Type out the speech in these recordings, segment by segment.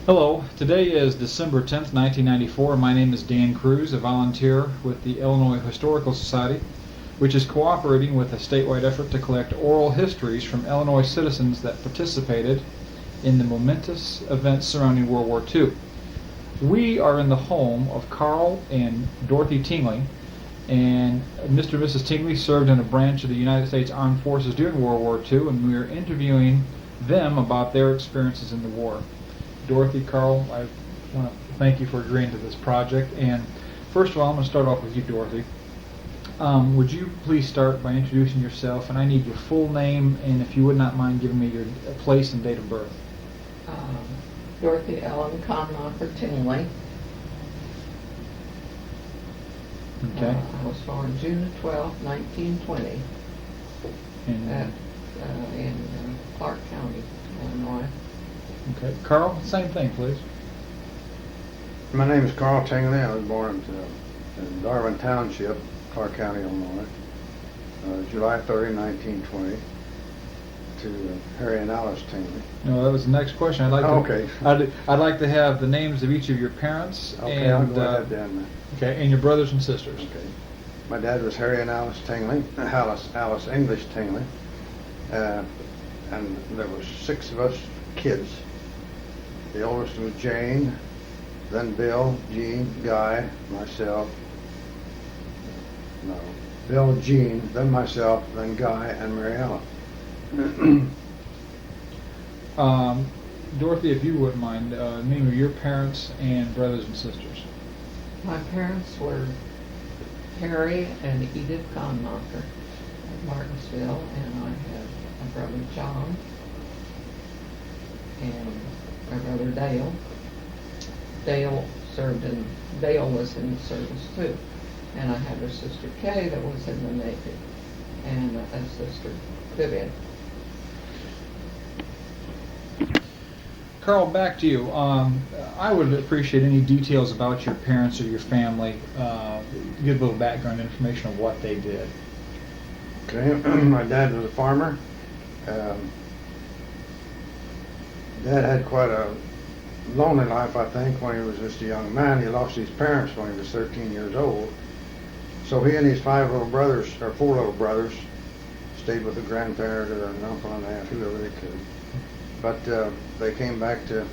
Hello, today is December 10th, 1994. My name is Dan Cruz, a volunteer with the Illinois Historical Society, which is cooperating with a statewide effort to collect oral histories from Illinois citizens that participated in the momentous events surrounding World War II. We are in the home of Carl and Dorothy Tingley, and Mr. and Mrs. Tingley served in a branch of the United States Armed Forces during World War II, and we are interviewing them about their experiences in the war. Dorothy, Carl, I want to thank you for agreeing to this project. And first of all, I'm going to start off with you, Dorothy. Would you please start by introducing yourself? And I need your full name, and if you would not mind giving me your place and date of birth. Dorothy Ellen Conmacher Tingley. Okay. I was born June 12, 1920, And, in Clark County, Illinois. okay. Carl, same thing, please. My name is Carl Tingley. I was born in Darwin Township, Clark County, Illinois, July 30, 1920, to Harry and Alice Tingley. No, that was the next question. Okay. I'd like to have the names of each of your parents. Okay, I'll go ahead then. Okay, and your brothers and sisters. Okay. My dad was Harry and Alice Tingley, Alice English Tingley, and there was 6 of us kids. The oldest was Jane, then Bill, Jean, Guy, myself. No, Bill, Jean, then myself, then Guy, and Mary Ellen. Dorothy, if you wouldn't mind, name of your parents and brothers and sisters. My parents were Harry and Edith Conmacher of Martinsville, and I have a brother John and my brother Dale. Dale was in service too. And I have a sister Kay that was in the Navy, and a sister Vivian. Carl, back to you. I would appreciate any details about your parents or your family. Give a little background information of what they did. Okay, my dad was a farmer. Dad had quite a lonely life, I think, when he was just a young man. He lost his parents when he was 13 years old. So he and his 4 little brothers, stayed with a grandparent or an uncle and aunt, whoever they could. But they came back to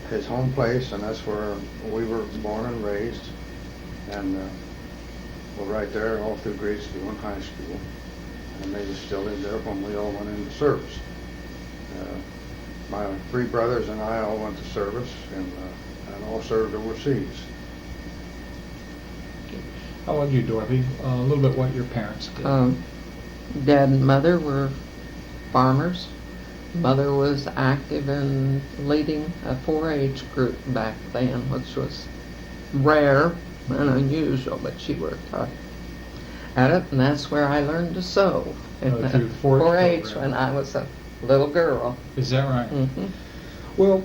his home place, and that's where we were born and raised. And we're right there all through grade school and high school. And they just still lived there when we all went into service. My 3 brothers and I all went to service, and all served overseas. How about you, Dorothy? A little bit what your parents did. Dad and Mother were farmers. Mother was active in leading a 4-H group back then, which was rare and unusual, but she worked hard at it, and that's where I learned to sew in the through the 4-H 4-H when I was a little girl. Is that right? Mm-hmm. Well,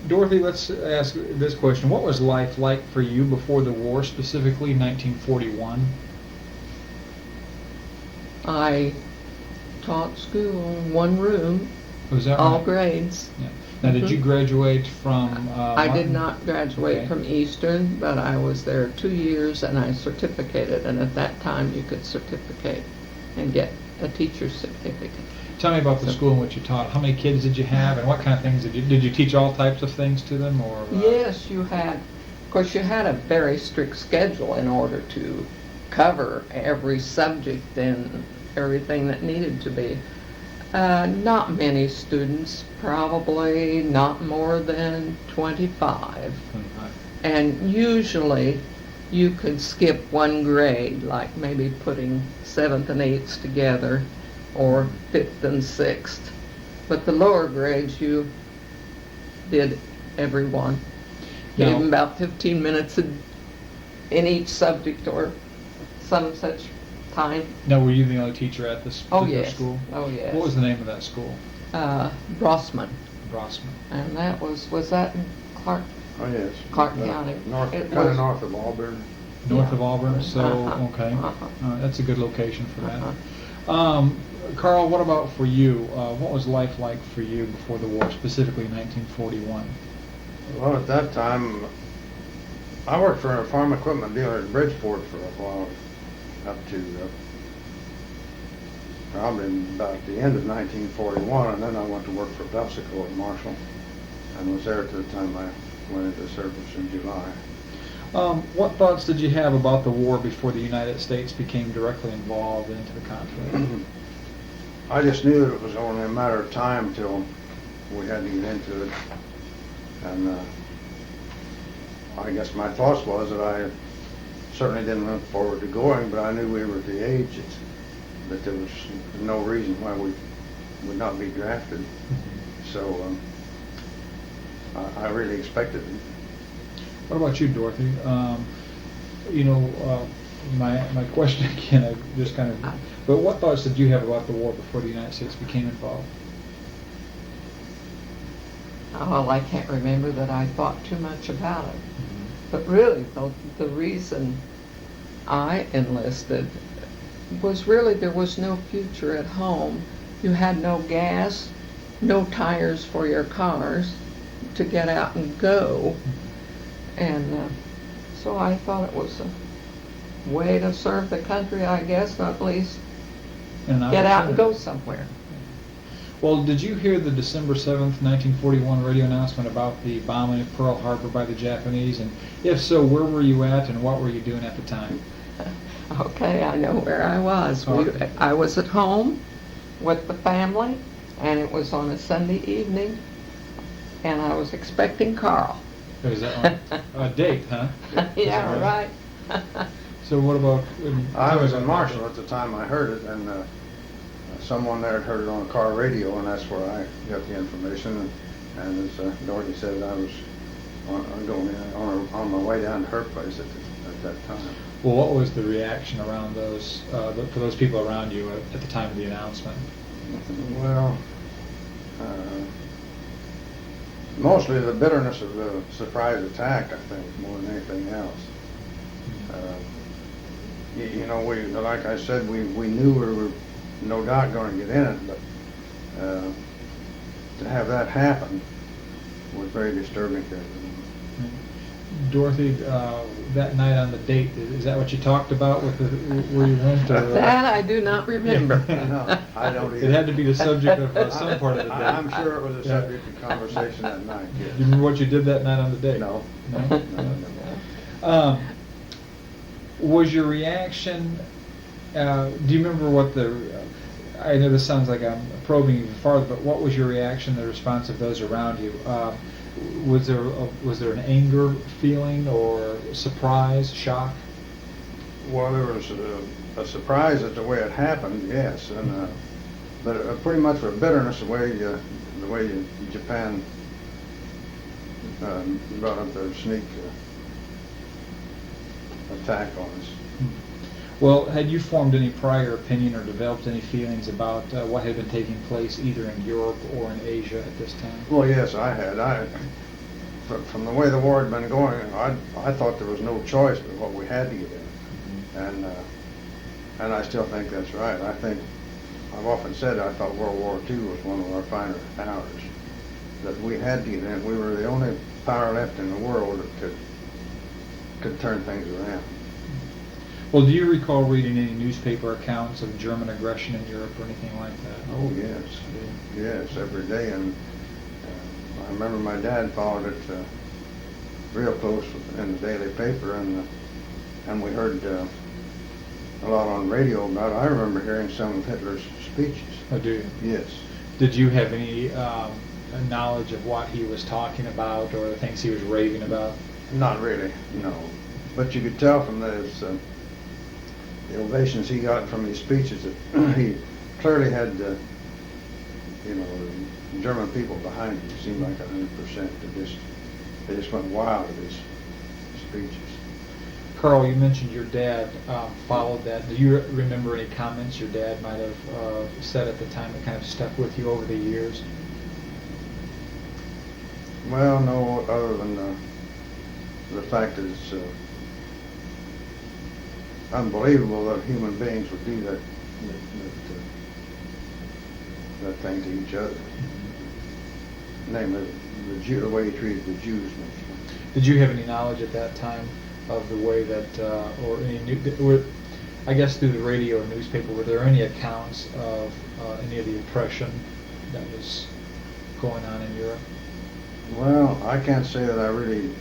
Dorothy, let's ask this question. What was life like for you before the war, specifically 1941? I taught school in one room, Was that all right? grades. Yeah. Now, did you graduate from I did Martin? not graduate Okay. from Eastern, but I was there 2 years and I certificated, and at that time you could certificate and get a teacher's certificate. Tell me about the school in which you taught. How many kids did you have, and what kind of things did you teach? All types of things to them, or Yes, you had, of course you had a very strict schedule in order to cover every subject and everything that needed to be. Not many students, probably not more than 25. And usually you could skip one grade, like maybe putting 7th and 8th together, or 5th and 6th. But the lower grades you did every one. Gave them about 15 minutes in each subject or some such time. Now, were you the only teacher at this particular school? Oh yes. What was the name of that school? Brossman. Brossman. And that was that in Clark? Oh, yes. Clark County. Kind It of was- north of North Yeah. of Auburn, so Uh-huh. okay. Uh-huh. That's a good location for that. Uh-huh. Carl, what about for you? What was life like for you before the war, specifically in 1941? Well, at that time, I worked for a farm equipment dealer in Bridgeport for a while, up to probably about the end of 1941, and then I went to work for Belsico at Marshall, and was there to the time I went into service in July. What thoughts did you have about the war before the United States became directly involved into the conflict? I just knew that it was only a matter of time till we had to get into it, and I guess my thoughts was that I certainly didn't look forward to going, but I knew we were at the age that there was no reason why we would not be drafted. So I really expected it. What about you, Dorothy? My question again, I just kind of, but what thoughts did you have about the war before the United States became involved? Well, I can't remember that I thought too much about it. But really, the reason I enlisted was really there was no future at home. You had no gas, no tires for your cars to get out and go. And so I thought it was a way to serve the country, I guess, or at least get out and go somewhere. Well, did you hear the December 7th, 1941 radio announcement about the bombing of Pearl Harbor by the Japanese? And if so, where were you at and what were you doing at the time? Okay, I know where I was. Okay. I was at home with the family, and it was on a Sunday evening, and I was expecting Carl. Is that a date, huh? Yeah, right. So what about... I was in Marshall at the time I heard it, and someone there had heard it on a car radio, and that's where I got the information. And as Dorothy said, I was on my way down to her place at that time. Well, what was the reaction around those, for those people around you at the time of the announcement? Well, mostly the bitterness of the surprise attack, I think, more than anything else. Like I said, we knew we were no doubt going to get in it, but to have that happen was very disturbing to everyone. Dorothy, that night on the date, is that what you talked about with where you went? Or, that I do not remember. No, I don't either. It had to be the subject of some part of the day. I'm sure it was a subject of conversation that night, yes. Do you remember what you did that night on the date? No. No? Was your reaction, do you remember what I know this sounds like I'm probing even farther, but what was your reaction, the response of those around you? Was there an anger feeling or surprise, shock? Well, there was a surprise at the way it happened, yes, and but pretty much a bitterness the way Japan brought up their sneak attack on us. Well, had you formed any prior opinion or developed any feelings about what had been taking place either in Europe or in Asia at this time? Well, yes, I had. From the way the war had been going, I thought there was no choice but what we had to get in, and I still think that's right. I think I've often said I thought World War II was one of our finer hours. That we had to get in. We were the only power left in the world that could turn things around. Well, do you recall reading any newspaper accounts of German aggression in Europe or anything like that? Oh, yes. Yes, every day. And I remember my dad followed it real close in the daily paper, and we heard a lot on radio about it. I remember hearing some of Hitler's speeches. Oh, do you? Yes. Did you have any knowledge of what he was talking about or the things he was raving about? Not really, no. But you could tell from the ovations he got from his speeches that he clearly had, German people behind him. It seemed like 100%. They just went wild at his speeches. Carl, you mentioned your dad followed that. Do you remember any comments your dad might have said at the time that kind of stuck with you over the years? Well, no, other than the fact that it's unbelievable that human beings would do that that thing to each other. Namely, the way he treated the Jews mostly. Did you have any knowledge at that time of the way that, or any I guess through the radio or newspaper, were there any accounts of any of the oppression that was going on in Europe? Well, I can't say that I really.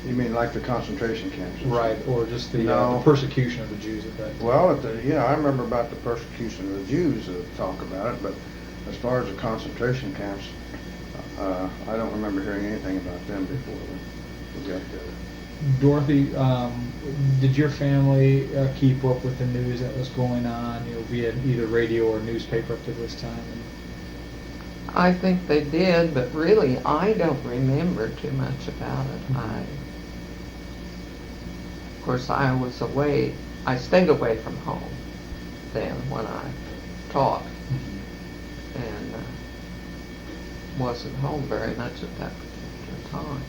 You mean like the concentration camps? Right, or just the persecution of the Jews at that time? Well, I remember about the persecution of the Jews, talk about it, but as far as the concentration camps, I don't remember hearing anything about them before we got there. Dorothy, did your family keep up with the news that was going on, via either radio or newspaper up to this time? I think they did, but really, I don't remember too much about it. Of course, I was away. I stayed away from home then when I taught, and wasn't home very much at that particular time.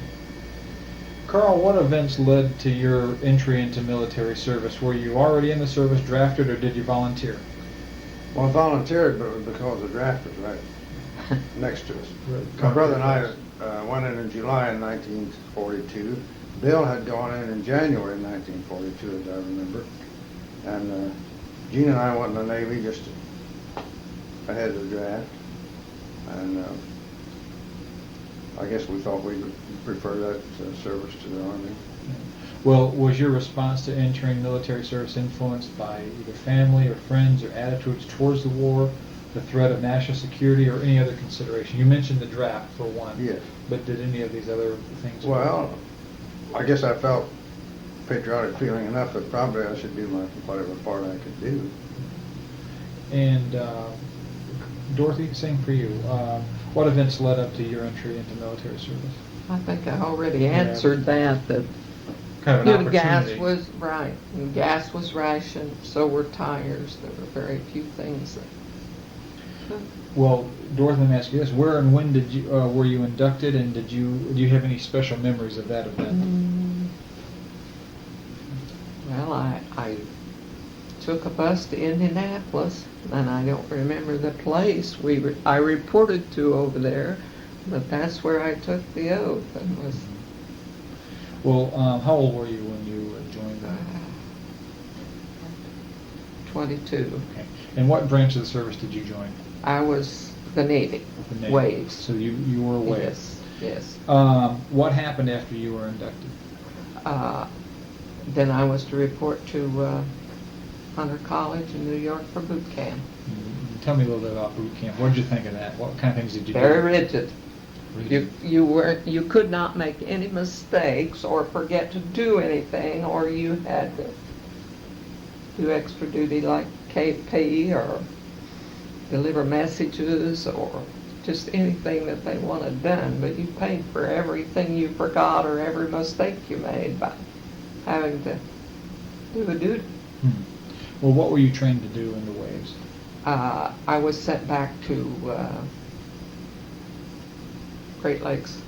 Carl, what events led to your entry into military service? Were you already in the service, drafted, or did you volunteer? Well, I volunteered, but it was because the draft was right next to us. My brother and I went in July in 1942. Bill had gone in January 1942, as I remember. And Gene and I went in the Navy just ahead of the draft. And I guess we thought we would prefer that service to the Army. Well, was your response to entering military service influenced by either family or friends or attitudes towards the war, the threat of national security, or any other consideration? You mentioned the draft for one. Yes. But did any of these other things? Well, I guess I felt patriotic feeling enough that probably I should do whatever part I could do. And Dorothy, same for you. What events led up to your entry into military service? I think I already answered that. That kind of an opportunity. Gas was right. And gas was rationed. So were tires. There were very few things that. Well, Dorothy, let me ask you this: where and when did you were you inducted, and do you have any special memories of that event? Well, I took a bus to Indianapolis, and I don't remember the place I reported to over there, but that's where I took the oath and was. Well, how old were you when you joined that? 22. Okay. And what branch of the service did you join? I was the Navy. Waves. So you were a wave. Yes. Yes. What happened after you were inducted? Then I was to report to Hunter College in New York for boot camp. Tell me a little bit about boot camp. What did you think of that? What kind of things did you do? Very rigid. You could not make any mistakes or forget to do anything, or you had to do extra duty like KP or deliver messages or just anything that they wanted done. But you paid for everything you forgot or every mistake you made by having to do a duty. Well, what were you trained to do in the waves? I was sent back to Great Lakes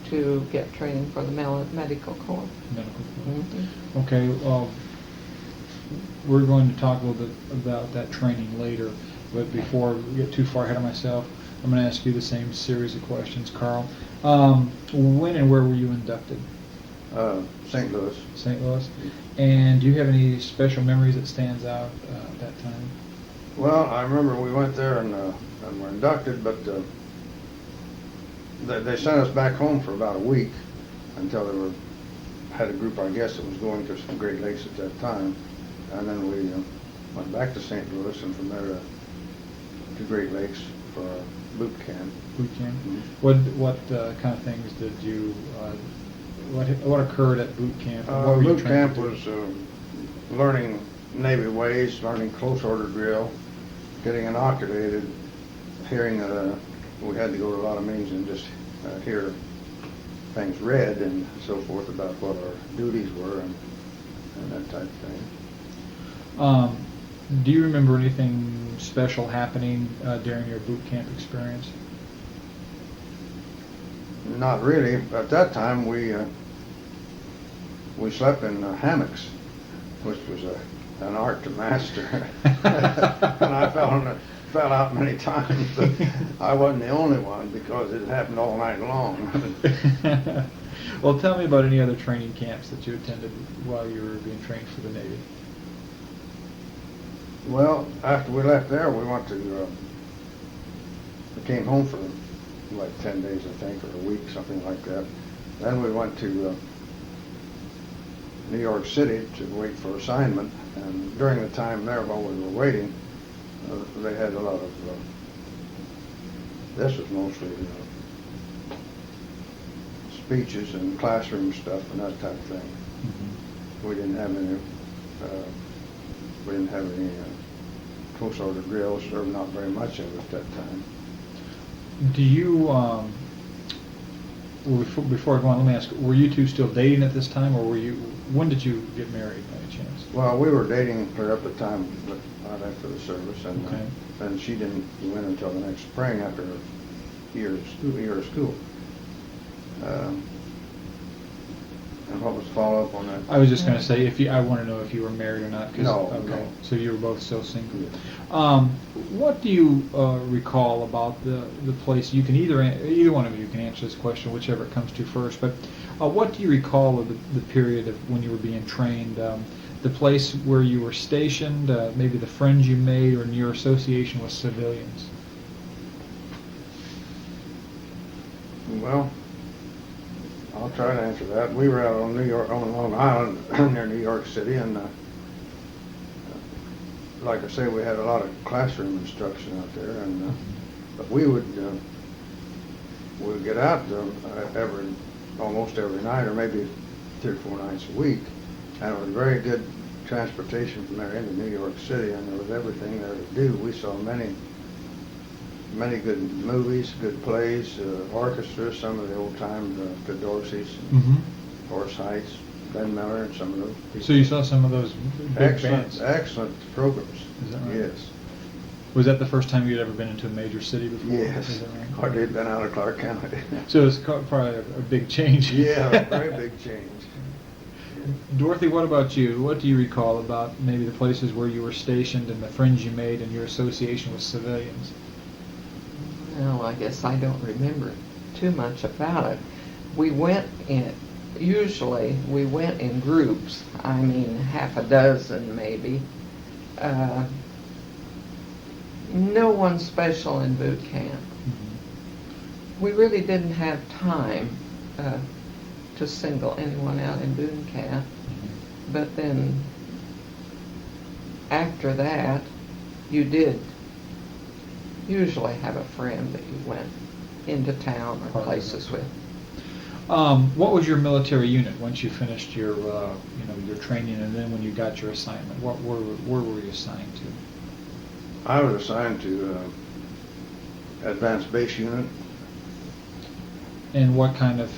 to get training for the medical corps. Medical corps. Okay. Well, we're going to talk a little bit about that training later, but before we get too far ahead of myself, I'm going to ask you the same series of questions, Carl. When and where were you inducted? St. Louis. St. Louis. And do you have any special memories that stands out at that time? Well, I remember we went there and were inducted, but they sent us back home for about a week until they had a group, I guess, that was going to some Great Lakes at that time. And then we went back to St. Louis and from there to Great Lakes for our boot camp. Boot camp. Mm-hmm. What kind of things did you? What occurred at boot camp? What were you boot camp was learning Navy ways, learning close order drill, getting inoculated, hearing we had to go to a lot of meetings and just hear things read and so forth about what our duties were and that type of thing. Do you remember anything special happening during your boot camp experience? Not really. At that time, we slept in hammocks, which was an art to master. And I fell fell out many times, but I wasn't the only one because it happened all night long. Well, tell me about any other training camps that you attended while you were being trained for the Navy. Well, after we left there, we went to, we came home for like 10 days, I think, or a week, something like that. Then we went to New York City to wait for assignment, and during the time there, while we were waiting, they had a lot of, this was mostly speeches and classroom stuff and that type of thing. Mm-hmm. We didn't have any close order drills, or not very much of it at that time. Do you, well, before I go on, let me ask, were you two still dating at this time, or when did you get married by any chance? Well, we were dating her up the time that I left for the service, and Okay. and she didn't go in until the next spring after a year of school. And what was the follow-up on that? I was just going to say, I want to know if you were married or not. No, okay. no. So you were both still single. Yes. What do you recall about the place? You can either one of you can answer this question, whichever it comes to first. But what do you recall of the period of when you were being trained? The place where you were stationed, maybe the friends you made, or your association with civilians. Well, I'll try to answer that. We were out on Long Island near New York City, and like I say, we had a lot of classroom instruction out there, and but we would get out almost every night, or maybe 3 or 4 nights a week, and it was very good transportation from there into New York City, and there was everything there to do. We saw many good movies, good plays, orchestras, some of the old-time the Dorothy's, Mm-hmm. Horace Heights, Ben Miller, and some of those people. So you saw some of those big bands. Excellent programs. Is that right? Yes. Was that the first time you'd ever been into a major city before? Yes. Is that right? Hardly had been out of Clark County. So it was probably a big change. Yeah, a very big change. Dorothy, what about you? What do you recall about maybe the places where you were stationed and the friends you made and your association with civilians? Well, I guess I don't remember too much about it. Usually we went in groups, I mean half a dozen maybe. No one special in boot camp. Mm-hmm. We really didn't have time to single anyone out in boot camp, Mm-hmm. but then after that you did usually have a friend that you went into town or places with. What was your military unit once you finished your your training, and then when you got your assignment? Where were you assigned to? I was assigned to advanced base unit. And what kind of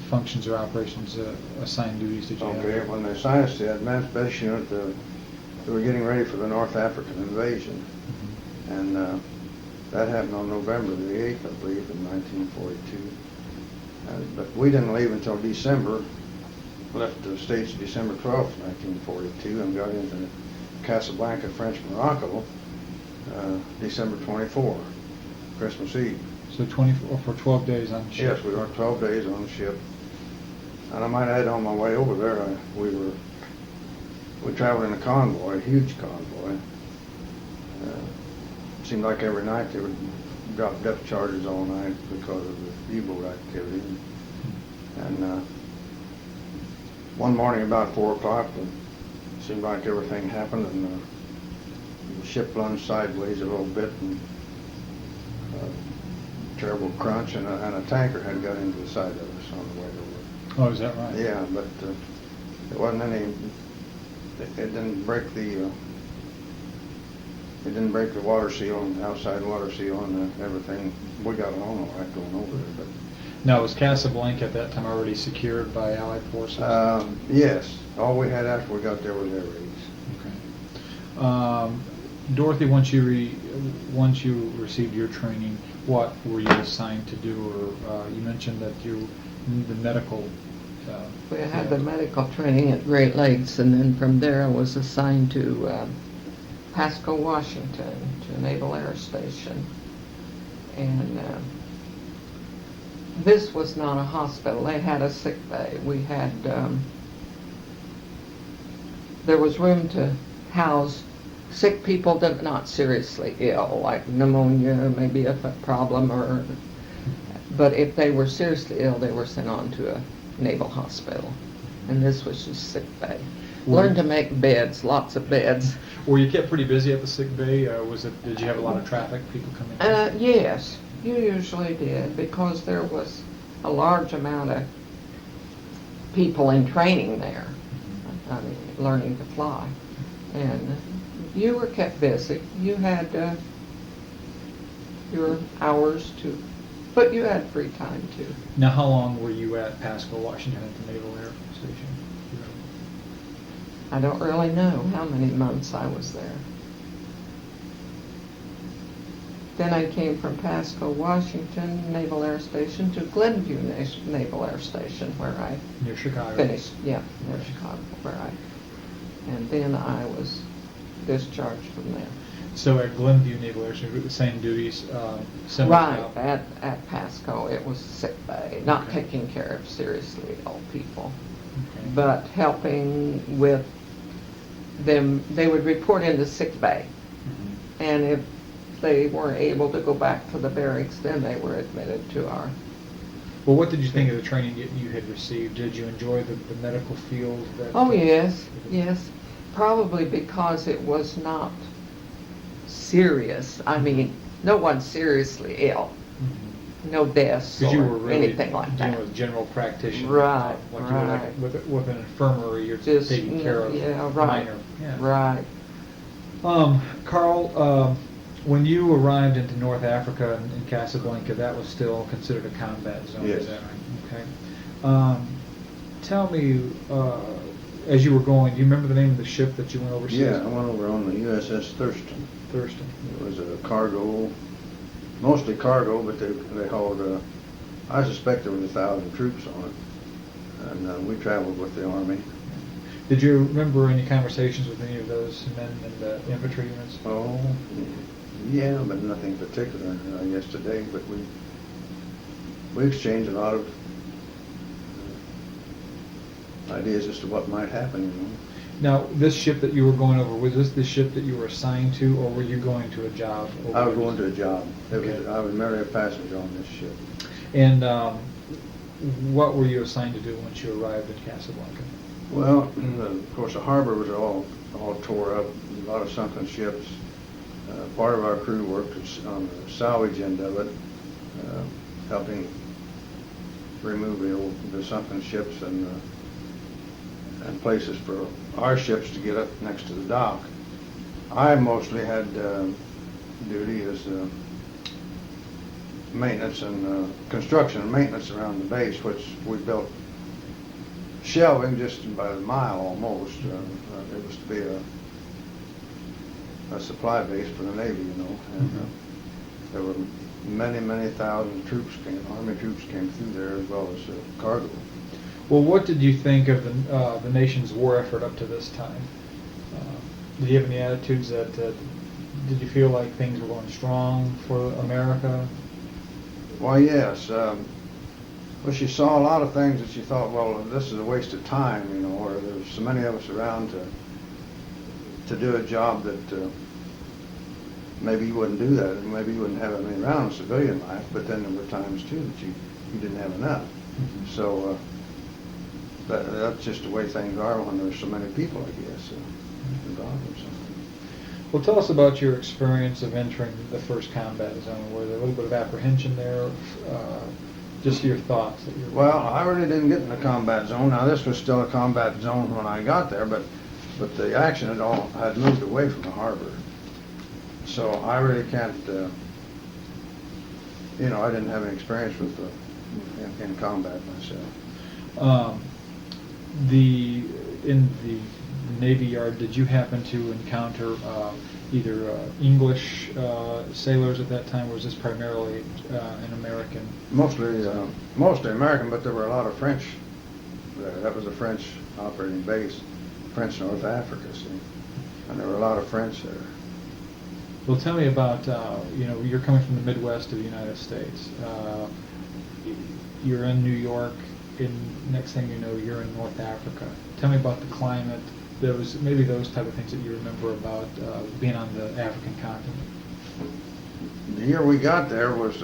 functions or operations assigned duties did you have? Okay, when they assigned us to the advanced base unit, they were getting ready for the North African invasion. Mm-hmm. And that happened on November the 8th, I believe, in 1942. But we didn't leave until December, left the States December 12th, 1942, and got into Casablanca, French Morocco, December 24, Christmas Eve. So 12 days on ship. Yes, we were 12 days on the ship. And I might add, on my way over there, we traveled in a convoy, a huge convoy. Seemed like every night they would drop depth charges all night because of the U-boat activity. And one morning about 4 o'clock, it seemed like everything happened, and the ship lunged sideways a little bit, and terrible crunch, and a tanker had got into the side of us on the way over. Oh, is that right? Yeah, but it wasn't any. It didn't break the. It didn't break the water seal, and the outside water seal, and everything. We got along all right going over there, but. Now, was Casablanca at that time already secured by Allied forces? Yes. All we had after we got there was air raids. Okay. Dorothy, once you received your training, what were you assigned to do? Or you mentioned that the medical. We had the medical training at Great Lakes, and then from there I was assigned to Pasco, Washington, to Naval Air Station. And this was not a hospital. They had a sick bay. We had, there was room to house sick people that are not seriously ill, like pneumonia, maybe a problem, but if they were seriously ill, they were sent on to a naval hospital. And this was just sick bay. Learned to make beds, lots of beds. Were you kept pretty busy at the sick bay? Did you have a lot of traffic, people coming in? Yes, you usually did, because there was a large amount of people in training there, I mean, learning to fly. And you were kept busy. You had your hours to, but you had free time too. Now, how long were you at Pasco, Washington at the Naval Air Station? I don't really know how many months I was there. Then I came from Pasco, Washington Naval Air Station to Glenview Naval Air Station, where I Near Chicago. finished. Yeah, near Chicago, and then I was discharged from there. So at Glenview Naval Air Station, the same duties, similar Right, job? at Pasco, it was sick bay, not Okay. taking care of seriously ill people, Okay. but helping with them. They would report into sick bay, Mhm. and if they weren't able to go back to the barracks, then they were admitted to our. Well, what did you think of the training you had received? Did you enjoy the medical field? Oh, yes, yes. Probably because it was not serious. I mean, no one's seriously ill. Mhm. No deaths Because you were or really anything like dealing that. with general practitioner. Right, Like you were right. with an infirmary, you're Just, taking care of yeah, right, minor. Yeah. right. Carl, when you arrived into North Africa in Casablanca, that was still considered a combat zone, Yes. is that right? Okay. Tell me, as you were going, do you remember the name of the ship that you went overseas? Yeah, I went over on the USS Thurston. Thurston. It was a cargo, mostly cargo, but they hauled, I suspect there was 1,000 troops on it. And we traveled with the Army. Did you remember any conversations with any of those men in the infantry units? Oh, yeah, but nothing particular, I guess, today. But we exchanged a lot of ideas as to what might happen, you know. Now, this ship that you were going over, was this the ship that you were assigned to, or were you going to a job? I was going to a job. Okay. I was merely a passenger on this ship. And what were you assigned to do once you arrived in Casablanca? Well, of course, the harbor was all tore up. A lot of sunken ships. Part of our crew worked on the salvage end of it, helping remove the sunken ships and places for our ships to get up next to the dock. I mostly had duty as maintenance and construction and maintenance around the base, which we built shelving just by a mile almost. It was to be a supply base for the Navy, you know. And there were many thousand troops Army troops came through there, as well as cargo. Well, what did you think of the nation's war effort up to this time? Did you have any attitudes that, did you feel like things were going strong for America? Well, yes. Well, she saw a lot of things that she thought, well, this is a waste of time, you know, or there's so many of us around to do a job that maybe you wouldn't do that, and maybe you wouldn't have any around in civilian life, but then there were times, too, that you didn't have enough. Mm-hmm. So that's just the way things are when there's so many people, I guess, involved in something. Well, tell us about your experience of entering the first combat zone. Was there a little bit of apprehension there? Just your thoughts. Well, I really didn't get in the combat zone. Now, this was still a combat zone when I got there, but the action had moved away from the harbor. So I really can't, you know, I didn't have any experience with in combat myself. In the Navy Yard, did you happen to encounter either English sailors at that time, or was this primarily an American? Mostly American, but there were a lot of French there. That was a French operating base, French North Africa, see. And there were a lot of French there. Well, tell me about, you're coming from the Midwest of the United States. You're in New York, and next thing you know, you're in North Africa. Tell me about the climate, maybe those type of things that you remember about being on the African continent. The year we got there was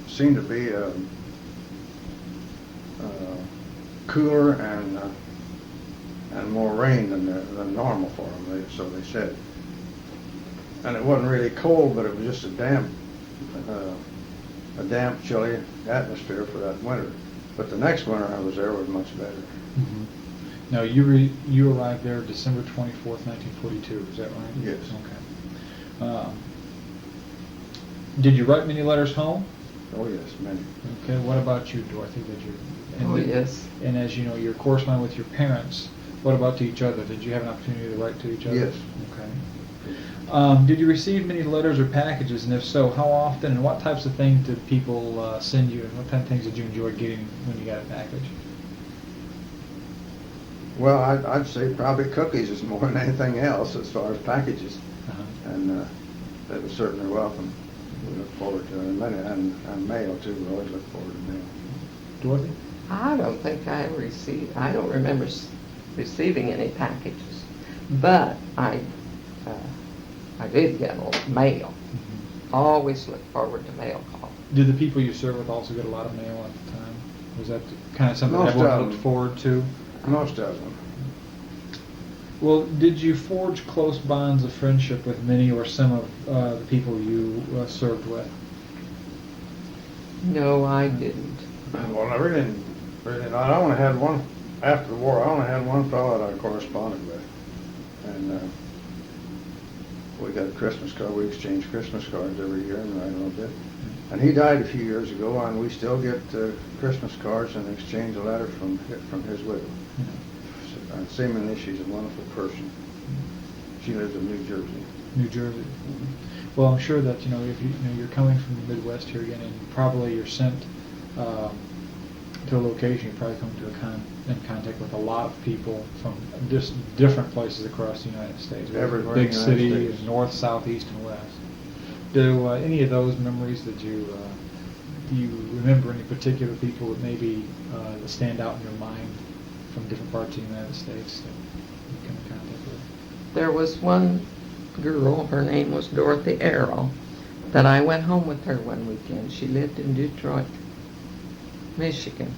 seemed to be cooler and more rain than normal for them. So they said, and it wasn't really cold, but it was just a damp, chilly atmosphere for that winter. But the next winter I was there was much better. Mm-hmm. Now you arrived there December 24th, 1942. Is that right? Yes. Okay. Did you write many letters home? Oh yes, many. Okay. What about you, Dorothy? Yes. And as you know, you're corresponding with your parents. What about to each other? Did you have an opportunity to write to each other? Yes. Okay. Did you receive many letters or packages, and if so, how often, and what types of things did people send you, and what kind of things did you enjoy getting when you got a package? Well, I'd say probably cookies is more than anything else as far as packages, and that was certainly welcome. We look forward to it, and mail too. We always look forward to mail. Dorothy? I don't think I don't remember receiving any packages, but I did get a lot of mail. Mm-hmm. Always look forward to mail calls. Did the people you served with also get a lot of mail at the time? Was that kind of something Most everyone of looked them. forward to? Most of them. Well, did you forge close bonds of friendship with many or some of the people you served with? No, I didn't. Well, I really not. I only had one, after the war, I only had one fellow that I corresponded with. And we got a Christmas card. We exchanged Christmas cards every year and write a little bit. And he died a few years ago, and we still get Christmas cards and exchange a letter from his widow. Seemingly she's a wonderful person. She lives in New Jersey. New Jersey. Well, I'm sure that if you're coming from the Midwest here again, and probably you're sent to a location, you probably come in contact with a lot of people from just different places across the United States. Everywhere big in the city, United States. north, south, east, and west. Do any of those memories that you remember any particular people that maybe that stand out in your mind from different parts of the United States that you come in contact with? There was one girl, her name was Dorothy Arrow, that I went home with her one weekend. She lived in Detroit, Michigan.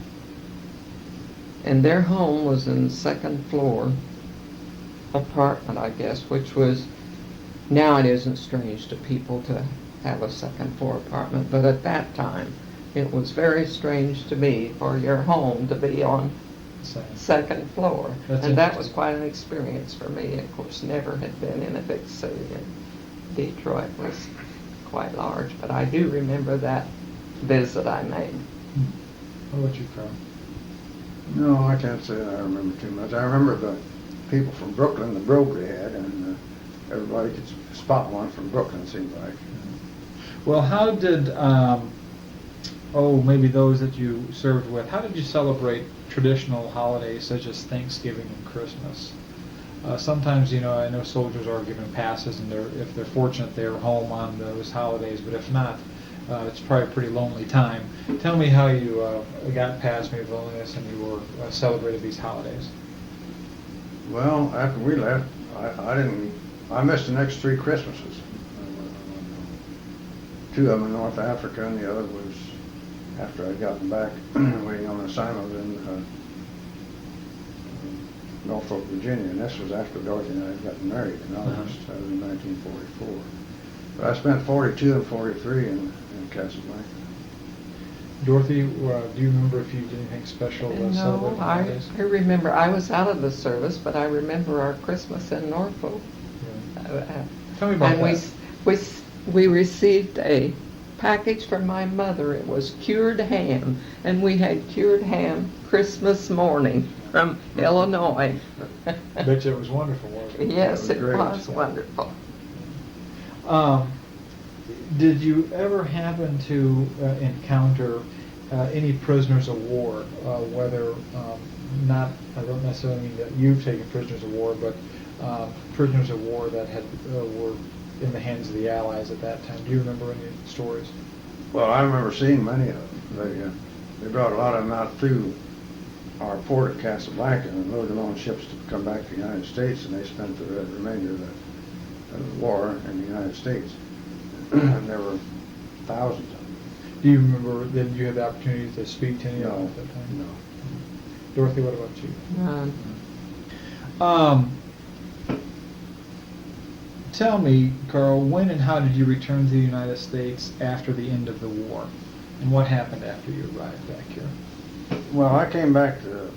And their home was in the second floor apartment, I guess, which was, now it isn't strange to people to have a second floor apartment, but at that time it was very strange to me for your home to be on second floor. And that was quite an experience for me. Of course, never had been in a big city, and Detroit was quite large, but I do remember that visit I made. What about you, Carl? No, I can't say that I remember too much. I remember the people from Brooklyn, the brogue they had, and everybody could spot one from Brooklyn, it seemed like. Well, how did, maybe those that you served with, how did you celebrate traditional holidays such as Thanksgiving and Christmas? Sometimes, I know soldiers are given passes, and if they're fortunate, they're home on those holidays, but if not, it's probably a pretty lonely time. Tell me how you got past maybe loneliness and you were celebrated these holidays. Well, after we left, I missed the next 3 Christmases. 2 of them in North Africa, and the other was after I'd gotten back, waiting on an assignment in Norfolk, Virginia, and this was after Dorothy and I had gotten married in August. That was in 1944. But I spent 42 and 43 in Casablanca. Dorothy, do you remember if you did anything special to celebrate the holidays? I remember. I was out of the service, but I remember our Christmas in Norfolk. Yeah. Tell me about that. And we received a package from my mother. It was cured ham, and we had cured ham Christmas morning from Illinois. I bet you it was wonderful, wasn't it? Yes, it great. was wonderful. Did you ever happen to encounter any prisoners of war, whether I don't necessarily mean that you've taken prisoners of war, but prisoners of war that were in the hands of the Allies at that time? Do you remember any stories? Well, I remember seeing many of them. They brought a lot of them out through our port at Casablanca and loaded them on ships to come back to the United States, and they spent the remainder of the war in the United States. And there were thousands of them. Do you remember, did you have the opportunity to speak to any of them at that time? No. Dorothy, what about you? None. Tell me, Carl, when and how did you return to the United States after the end of the war? And what happened after you arrived back here? Well, I came back to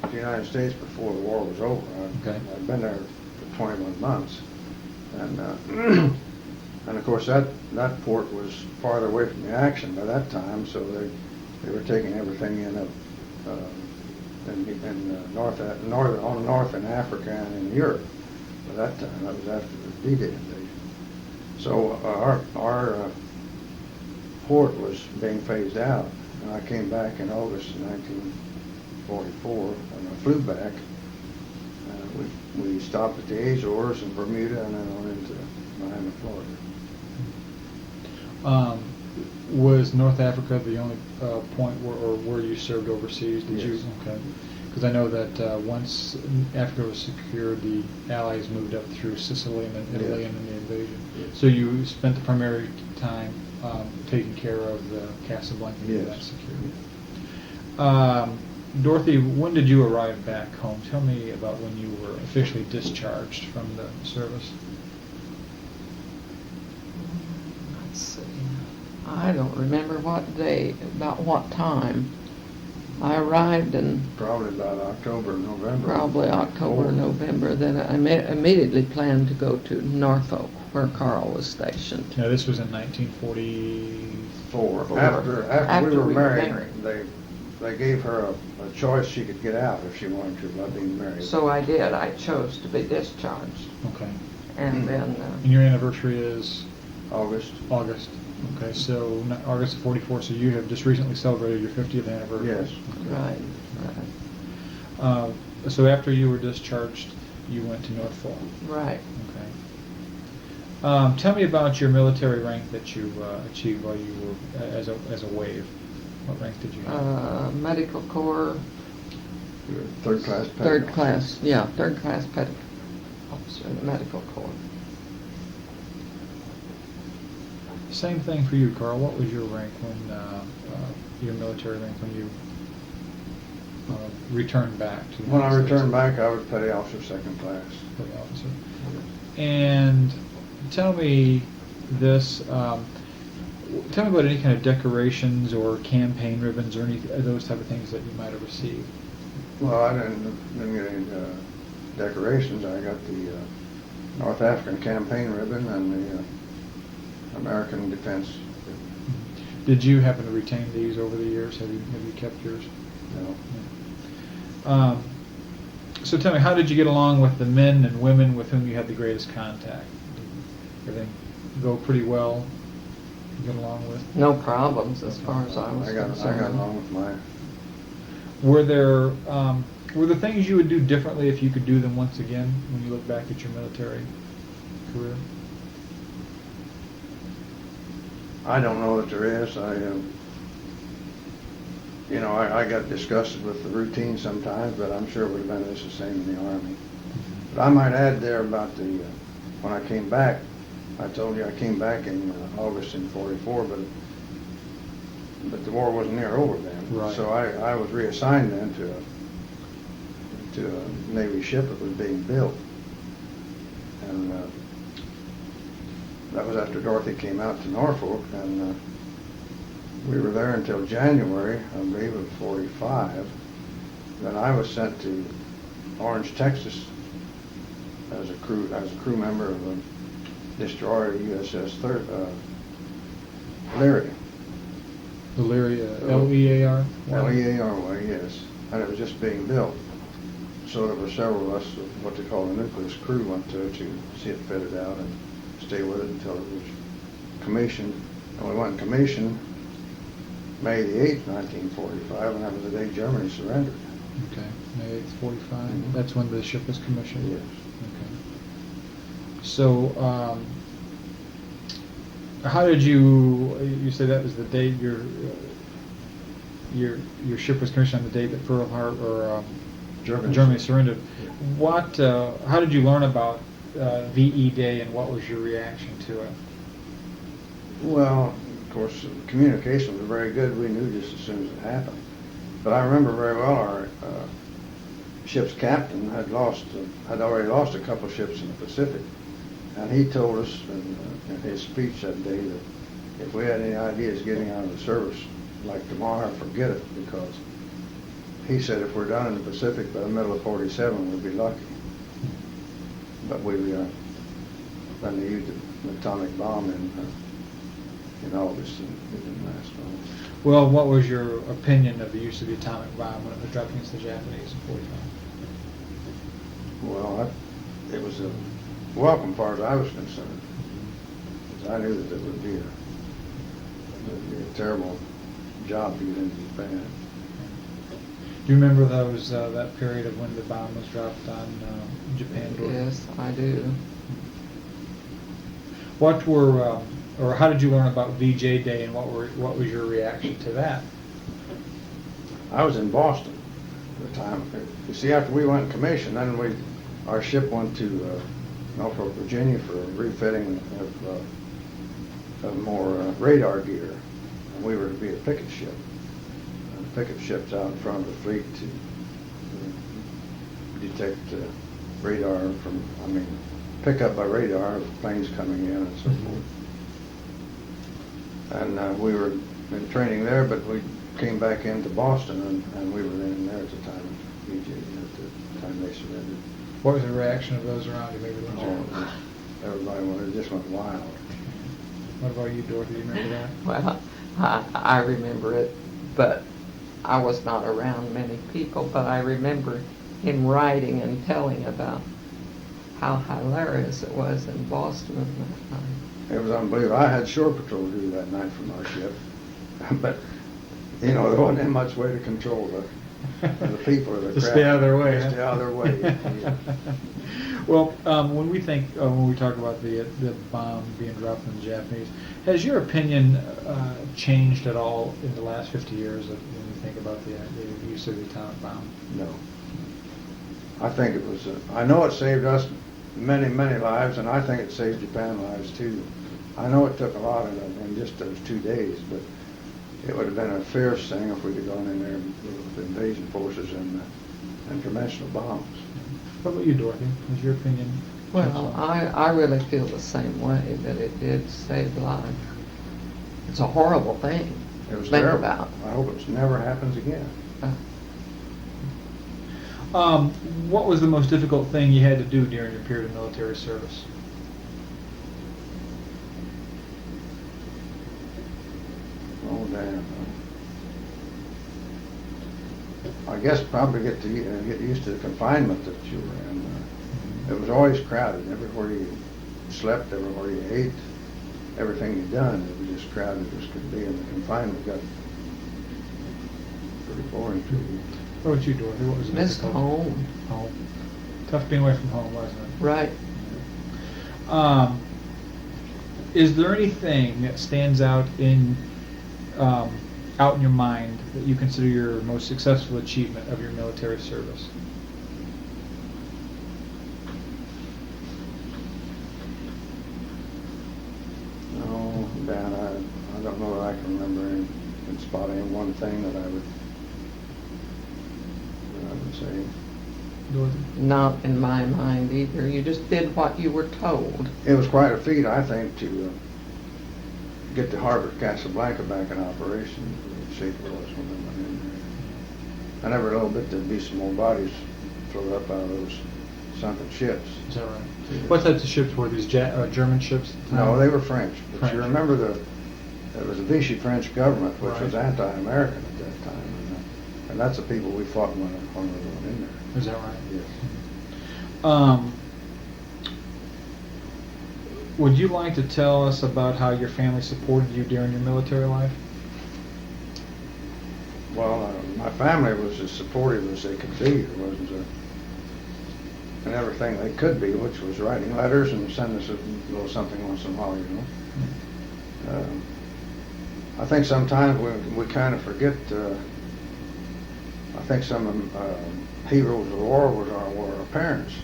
the United States before the war was over. Okay. I'd been there for 21 months. And, and of course, that port was farther away from the action by that time, so they were taking everything in up in north in Africa and in Europe. By that time, that was after the D-Day invasion. So our port was being phased out, and I came back in August of 1944. When I flew back, we stopped at the Azores and Bermuda, and then on into Miami, Florida. Was North Africa the only point where you served overseas? Did Yes. you? Okay. Because I know that once Africa was secured, the Allies moved up through Sicily and then Italy, Yes. and then the invasion. Yes. So you spent the primary time taking care of the Casablanca and Yes. that security. Dorothy, when did you arrive back home? Tell me about when you were officially discharged from the service. Let's see. I don't remember what day, about what time. I arrived in Probably about October, November. probably October, 44. November. Then I immediately planned to go to Norfolk, where Carl was stationed. Now, this was in 1944. After we were married, they gave her a choice. She could get out if she wanted to by being married. So I did. I chose to be discharged. Okay. And then, And your anniversary is August. August. Okay, so August of 44. So you have just recently celebrated your 50th anniversary. Yes. right, right. So after you were discharged, you went to Norfolk. Right. Okay. Tell me about your military rank that you achieved while you were as a wave. What rank did you have? Medical Corps. Third class. petty Third officer. class, yeah, third class petty officer in the Medical Corps. Same thing for you, Carl. What was your rank when your military rank when you returned back to? the When I United States? returned back, I was petty officer, second class. Petty officer. And tell me this. Tell me about any kind of decorations or campaign ribbons or any of those type of things that you might have received. Well, I didn't get any decorations. I got the North African campaign ribbon and the American Defense. Did you happen to retain these over the years? Have you kept yours? No. So tell me, how did you get along with the men and women with whom you had the greatest contact? Did everything go pretty well? You get along with? No problems as far as I was I got concerned. along with my. Were there things you would do differently if you could do them once again when you look back at your military career? I don't know that there is. I got disgusted with the routine sometimes, but I'm sure it would have been just the same in the Army. But I might add there about when I came back. I told you I came back in August in '44, but the war wasn't near over then. Right. So I was reassigned then to a Navy ship that was being built, and that was after Dorothy came out to Norfolk, and we were there until January, I believe, of '45. Then I was sent to Orange, Texas, as a crew member of a destroyer USS Leary. The Leary, L-E-A-R? Leary, yes. And it was just being built. So there were several of us, what they call the nucleus crew, went to see it fitted out and stay with it until it was commissioned. And we went commissioned May the 8th, 1945, and that was the day Germany surrendered. Okay, May 8th, 45. Mhm. That's when the ship was commissioned? Yes. Okay. So, How did you say that was the date your ship was commissioned on the date that Pearl Harbor or Germany surrendered? What? How did you learn about VE Day, and what was your reaction to it? Well, of course, communication was very good. We knew just as soon as it happened. But I remember very well our ship's captain had already lost a couple of ships in the Pacific, and he told us in his speech that day that if we had any ideas getting out of the service, like tomorrow, forget it, because he said if we're done in the Pacific by the middle of '47, we'd be lucky. But then they used an atomic bomb in August, and it didn't last long. Well, what was your opinion of the use of the atomic bomb when it was dropped against the Japanese in '45? Well, it was a welcome, as far as I was concerned, because I knew that it would be a terrible job to get into Japan. Do you remember that period of when the bomb was dropped on Japan? Yes, I do. What were or how did you learn about VJ Day, and what was your reaction to that? I was in Boston at the time. You see, after we went in commission, then our ship went to Norfolk, Virginia for refitting of more radar gear, and we were to be a picket ship. And the picket ship's out in front of the fleet to detect radar pick up by radar of planes coming in and so forth. And we were in training there, but we came back into Boston, and we were in there at the time of VJ, at the time they surrendered. What was the reaction of those around you? Maybe Everybody just went wild. What about you, Dorothy? Do you remember that? Well, I remember it, but I was not around many people, but I remember him writing and telling about how hilarious it was in Boston at that time. It was unbelievable. I had shore patrol duty that night from our ship, but there wasn't much way to control the people or the Just crowd. stay out of their way. Just stay out of their way. Yeah. Well, when we talk about the bomb being dropped on the Japanese, has your opinion changed at all in the last 50 years when you think about the use of the atomic bomb? No. I think it was. I know it saved us many, many lives, and I think it saved Japan lives too. I know it took a lot in just those 2 days, but it would have been a fierce thing if we'd have gone in there with invasion forces and conventional bombs. What about you, Dorothy? Has your opinion changed? Well, I really feel the same way, that it did save lives. It's a horrible thing It was to think terrible. about. I hope it never happens again. What was the most difficult thing you had to do during your period of military service? Oh, damn. I guess probably get used to the confinement that you were in. It was always crowded. Everywhere you slept, everywhere you ate, everything you done, it was just crowded as could be. And the confinement got pretty boring to you. What about you, Dorothy? What was the Missed difficult? home. Home. Tough being away from home, wasn't it? Right. Is there anything that stands out in your mind that you consider your most successful achievement of your military service? No, Dan, I don't know that I can remember in spotting one thing that I would say. Dorothy? Not in my mind either. You just did what you were told. It was quite a feat, I think, to get the harbor at Casablanca back in operation. The shape it was when they went in there. And every little bit there'd be some more bodies float up out of those sunken ships. Is that right? What types of ships were these? German ships? at the time? No, they were French. But French. you remember it was a Vichy French government, which Right. was anti-American at that time. And that's the people we fought when we went in there. Is that right? Yes. Would you like to tell us about how your family supported you during your military life? Well, my family was as supportive as they could be. There wasn't and everything they could be, which was writing letters and sending us a little something once in a while, I think sometimes we kind of forget. I think some heroes of the war were our parents,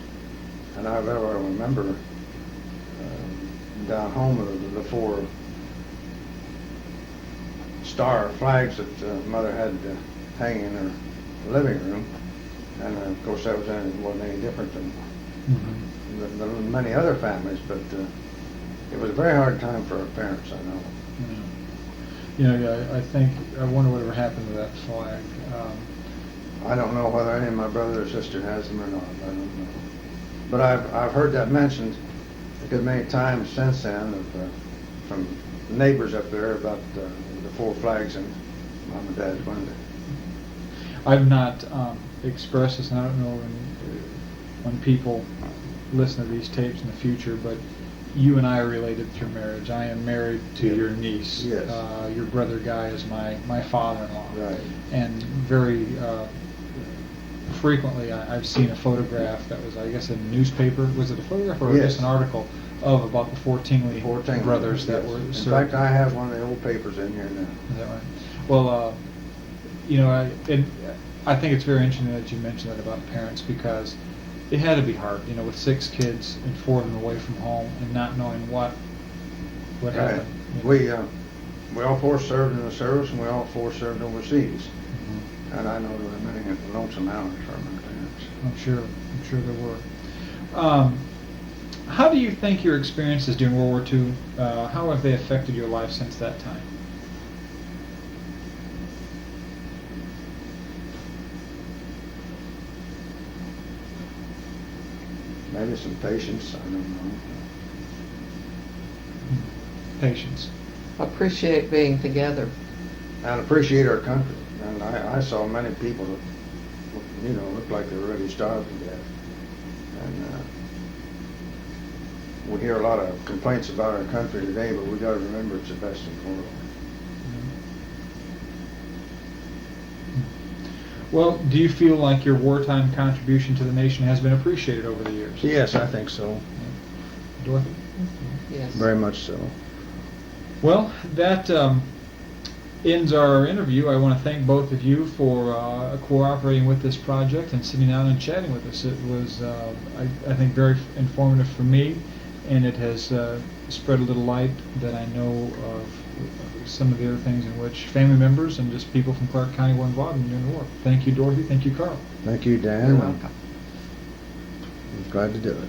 and I remember down home the 4 star flags that Mother had hanging in her living room, and of course that wasn't any different than the many other families, but it was a very hard time for our parents, I know. I wonder whatever happened to that flag. I don't know whether any of my brother or sister has them or not. I don't know. But I've heard that mentioned a good many times since then from neighbors up there about the 4 flags in Mom and Dad's window. I've not expressed this, and I don't know when people listen to these tapes in the future, but you and I are related through marriage. I am married to your niece. Yes. Your brother Guy is my father-in-law. Right. And very frequently I've seen a photograph that was, I guess, in a newspaper. Was it a photograph or Yes. just an article of about the 4 Tingley brothers that yes. were In served? fact, I have one of the old papers in here now. Is that right? Well, I think it's very interesting that you mentioned that about parents, because it had to be hard, with 6 kids and 4 of them away from home and not knowing what Right. happened. We all 4 served in the service, and we all 4 served overseas. Mhm. And I know there were many lonesome hours for my parents. I'm sure there were. How do you think your experiences during World War II, how have they affected your life since that time? Maybe some patience, I don't know. Patience. Appreciate being together. And appreciate our country. And I saw many people that, looked like they were ready to starve to death. And we hear a lot of complaints about our country today, but we got to remember it's the best in the world. Well, do you feel like your wartime contribution to the nation has been appreciated over the years? Yes, I think so. Dorothy? Yes. Very much so. Well, that ends our interview. I want to thank both of you for cooperating with this project and sitting down and chatting with us. It was, I think, very informative for me, and it has spread a little light that I know of some of the other things in which family members and just people from Clark County were involved in during the war. Thank you, Dorothy. Thank you, Carl. Thank you, Dan. You're welcome. I'm glad to do it.